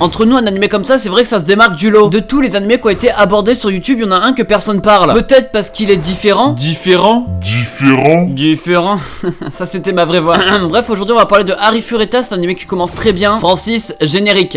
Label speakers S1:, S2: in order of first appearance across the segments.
S1: Entre nous, un animé comme ça, c'est vrai que ça se démarque du lot. De tous les animés qui ont été abordés sur YouTube, il y en a un que personne parle. Peut-être parce qu'il est différent.
S2: Différent.
S1: Ça c'était ma vraie voix. Bref, aujourd'hui on va parler de Harry Fureta, c'est un animé qui commence très bien. Francis, générique.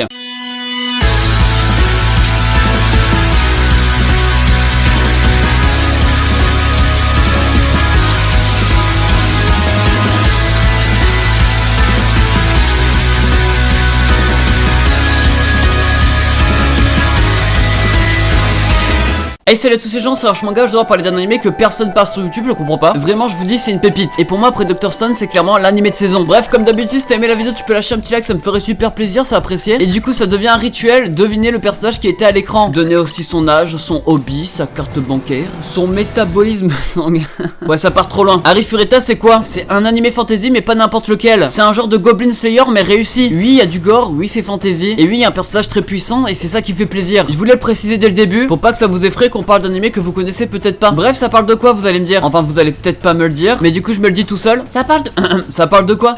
S1: Hey salut à tous ces gens, c'est Archmanga, je dois parler d'un animé que personne parle sur YouTube, je comprends pas. Vraiment je vous dis c'est une pépite. Et pour moi après Dr. Stone c'est clairement l'animé de saison. Bref comme d'habitude si t'as aimé la vidéo tu peux lâcher un petit like, ça me ferait super plaisir, ça apprécié. Et du coup ça devient un rituel, deviner le personnage qui était à l'écran. Donner aussi son âge, son hobby, sa carte bancaire, son métabolisme sanguin. Ouais ça part trop loin. Harry Fureta c'est quoi? C'est un animé fantasy mais pas n'importe lequel. C'est un genre de Goblin Slayer mais réussi. Oui il y a du gore, oui c'est fantasy. Et oui il y a un personnage très puissant et c'est ça qui fait plaisir. Je voulais le préciser dès le début pour pas que ça vous effraie qu'on parle d'animé que vous connaissez peut-être pas. Bref, ça parle de quoi vous allez me dire? Enfin, vous allez peut-être pas me le dire, mais du coup, je me le dis tout seul. Ça parle de... ça parle de quoi?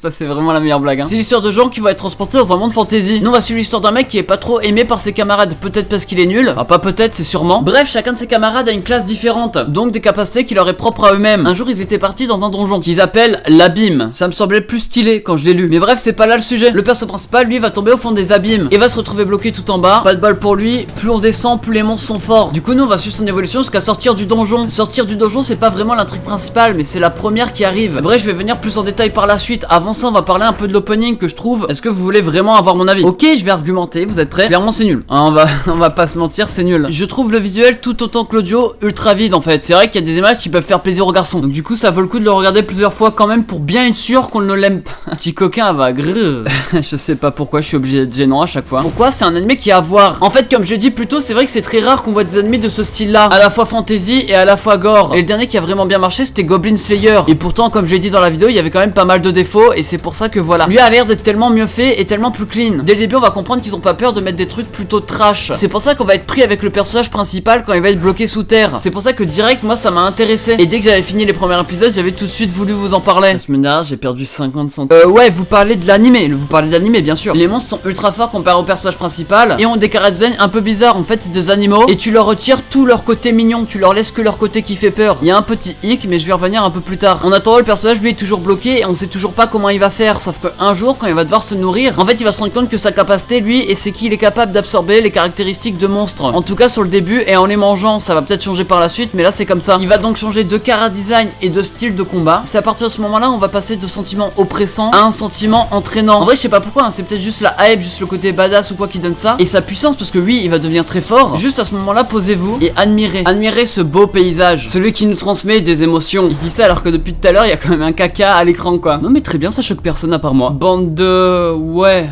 S1: Ça, c'est vraiment la meilleure blague, hein. C'est l'histoire de gens qui vont être transportés dans un monde fantasy. Nous, on va suivre l'histoire d'un mec qui est pas trop aimé par ses camarades. Peut-être parce qu'il est nul. Enfin, pas peut-être, c'est sûrement. Bref, chacun de ses camarades a une classe différente. Donc, des capacités qui leur est propre à eux-mêmes. Un jour, ils étaient partis dans un donjon qu'ils appellent l'abîme. Ça me semblait plus stylé quand je l'ai lu. Mais bref, c'est pas là le sujet. Le perso principal, lui, va tomber au fond des abîmes et va se retrouver bloqué tout en bas. Pas de bol pour lui. Plus on descend, plus les monstres sont forts. Du coup, nous, on va suivre son évolution jusqu'à sortir du donjon. Sortir du donjon, c'est pas vraiment l'intrigue principale, mais c'est la première qui arrive. Bref, je vais venir plus en détail par la suite. Avant ça, on va parler un peu de l'opening que je trouve. Est-ce que vous voulez vraiment avoir mon avis? Ok, je vais argumenter, vous êtes prêts? Clairement, c'est nul. Hein, on va pas se mentir, c'est nul. Je trouve le visuel tout autant que l'audio ultra vide en fait. C'est vrai qu'il y a des images qui peuvent faire plaisir aux garçons. Donc du coup, ça vaut le coup de le regarder plusieurs fois quand même pour bien être sûr qu'on ne l'aime pas. Petit coquin va grrr. Je sais pas pourquoi je suis obligé d'être gênant à chaque fois. Pourquoi? C'est un animé qui est à voir. En fait, comme je l'ai dit plus tôt, c'est vrai que c'est très rare qu'on voit des animés de ce style-là, à la fois fantasy et à la fois gore. Et le dernier qui a vraiment bien marché c'était Goblin Slayer. Et pourtant comme je l'ai dit dans la vidéo il y avait quand même pas mal de défauts. Et c'est pour ça que voilà, lui a l'air d'être tellement mieux fait et tellement plus clean. Dès le début on va comprendre qu'ils ont pas peur de mettre des trucs plutôt trash. C'est pour ça qu'on va être pris avec le personnage principal quand il va être bloqué sous terre. C'est pour ça que direct moi ça m'a intéressé. Et dès que j'avais fini les premiers épisodes j'avais tout de suite voulu vous en parler. La semaine dernière j'ai perdu 50 centimes. Ouais vous parlez de l'animé. Vous parlez de l'animé bien sûr. Les monstres sont ultra forts comparé au personnage principal et ont des caractères un peu bizarres. En fait c'est des animaux et tu leur retires tout leur côté mignon. Tu leur laisses que leur côté qui fait peur. Il y a un petit hic mais je vais revenir un peu plus tard. En attendant le personnage lui est toujours bloqué et on sait toujours pas comment il va faire. Sauf qu'un jour quand il va devoir se nourrir, en fait il va se rendre compte que sa capacité lui et c'est qu'il est capable d'absorber les caractéristiques de monstres. En tout cas sur le début et en les mangeant. Ça va peut-être changer par la suite mais là c'est comme ça. Il va donc changer de cara design et de style de combat. C'est à partir de ce moment là on va passer de sentiment oppressant à un sentiment entraînant. En vrai je sais pas pourquoi hein, c'est peut-être juste la hype, juste le côté badass ou quoi qui donne ça. Et sa puissance parce que oui il va devenir très fort. Juste à ce moment là posez-vous et admirez ce beau paysage. Celui qui nous transmet des émotions. Je dis ça alors que depuis tout à l'heure il y a quand même un caca à l'écran quoi. Non mais très bien ça choque personne à part moi. Bande de... ouais.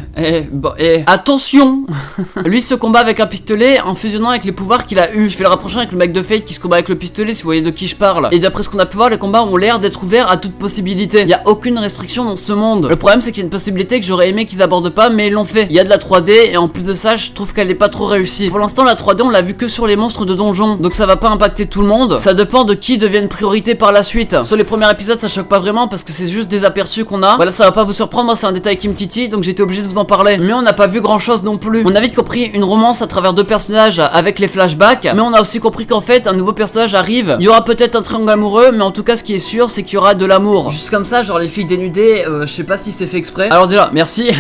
S1: Attention. Lui se combat avec un pistolet en fusionnant avec les pouvoirs qu'il a eu. Je fais le rapprochement avec le mec de Fate qui se combat avec le pistolet si vous voyez de qui je parle. Et d'après ce qu'on a pu voir les combats ont l'air d'être ouverts à toute possibilité. Il y a aucune restriction dans ce monde. Le problème c'est qu'il y a une possibilité que j'aurais aimé qu'ils abordent pas mais ils l'ont fait. Il y a de la 3D et en plus de ça je trouve qu'elle est pas trop réussie. Pour l'instant la 3D on l'a vu que sur les monstres de donjon. Donc ça va pas impacter tout le monde. Ça dépend de qui devient une priorité par la suite. Sur les premiers épisodes ça choque pas vraiment parce que c'est juste des aperçus qu'on a. Voilà ça va pas vous surprendre, moi c'est un détail qui me titille donc j'étais obligé de vous en parler. Mais on n'a pas vu grand chose non plus. On a vite compris une romance à travers deux personnages avec les flashbacks. Mais on a aussi compris qu'en fait un nouveau personnage arrive. Il y aura peut-être un triangle amoureux mais en tout cas ce qui est sûr c'est qu'il y aura de l'amour. Juste comme ça genre les filles dénudées je sais pas si c'est fait exprès. Alors déjà merci.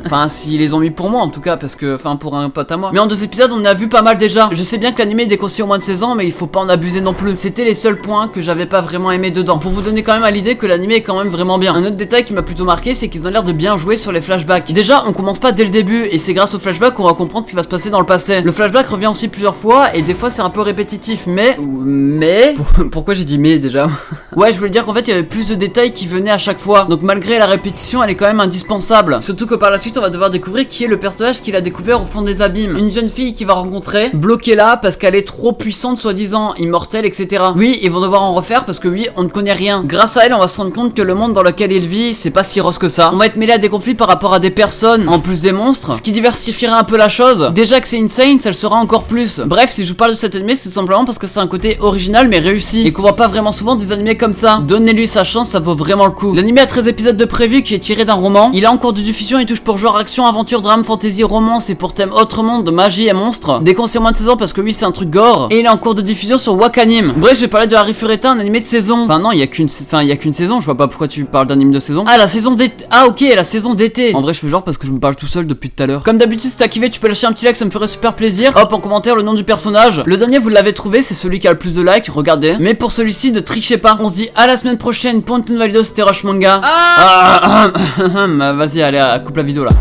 S1: Enfin s'ils les ont mis pour moi en tout cas parce que enfin pour un pote à moi. Mais en 2 épisodes on en a vu pas mal déjà. Je sais bien que l'animé est déconseillé au moins de 16 ans mais il faut pas en abuser non plus. C'était les seuls points que j'avais pas vraiment aimé dedans. Pour vous donner quand même à l'idée que l'animé est quand même vraiment bien. Un autre détail qui m'a plutôt marqué c'est qu'ils ont l'air de bien jouer sur les flashbacks. Déjà on commence pas dès le début et c'est grâce aux flashbacks qu'on va comprendre ce qui va se passer dans le passé. Le flashback revient aussi plusieurs fois et des fois c'est un peu répétitif mais pourquoi j'ai dit mais déjà? Ouais je voulais dire qu'en fait il y avait plus de détails qui venaient à chaque fois. Donc malgré la répétition elle est quand même indispensable. Surtout que par la suite on va devoir découvrir qui est le personnage qu'il a découvert au fond des abîmes. Une jeune fille qu'il va rencontrer bloquée là parce qu'elle est trop puissante, soi-disant, immortelle, etc. Oui, ils vont devoir en refaire parce que oui, on ne connaît rien. Grâce à elle, on va se rendre compte que le monde dans lequel il vit, c'est pas si rose que ça. On va être mêlé à des conflits par rapport à des personnes, en plus des monstres, ce qui diversifierait un peu la chose. Déjà que c'est insane, ça le sera encore plus. Bref, si je vous parle de cet animé, c'est tout simplement parce que c'est un côté original mais réussi, et qu'on voit pas vraiment souvent des animés comme ça. Donnez-lui sa chance, ça vaut vraiment le coup. L'animé a 13 épisodes de prévu qui est tiré d'un roman. Il est en cours de diffusion, il touche pour genre action, aventure, drame, fantasy, romance et pour thème autre monde, de magie et monstres. Déconseille moins de saison parce que oui, c'est un truc gore. Et il est en cours de diffusion sur Wakanim. Bref, je vais parler de Harry Fureta, un animé de saison. Enfin non, il y a qu'une saison, je vois pas pourquoi tu parles d'anime de saison. Ah, la saison d'été. Ah OK, la saison d'été. En vrai, je fais genre parce que je me parle tout seul depuis tout à l'heure. Comme d'habitude, si t'as kiffé, tu peux lâcher un petit like, ça me ferait super plaisir. Hop, en commentaire le nom du personnage. Le dernier, vous l'avez trouvé, c'est celui qui a le plus de likes, regardez. Mais pour celui-ci, ne trichez pas. On se dit à la semaine prochaine pour une nouvelle vidéo, c'était Rush Manga. Vas-y, allez, coupe la vidéo là.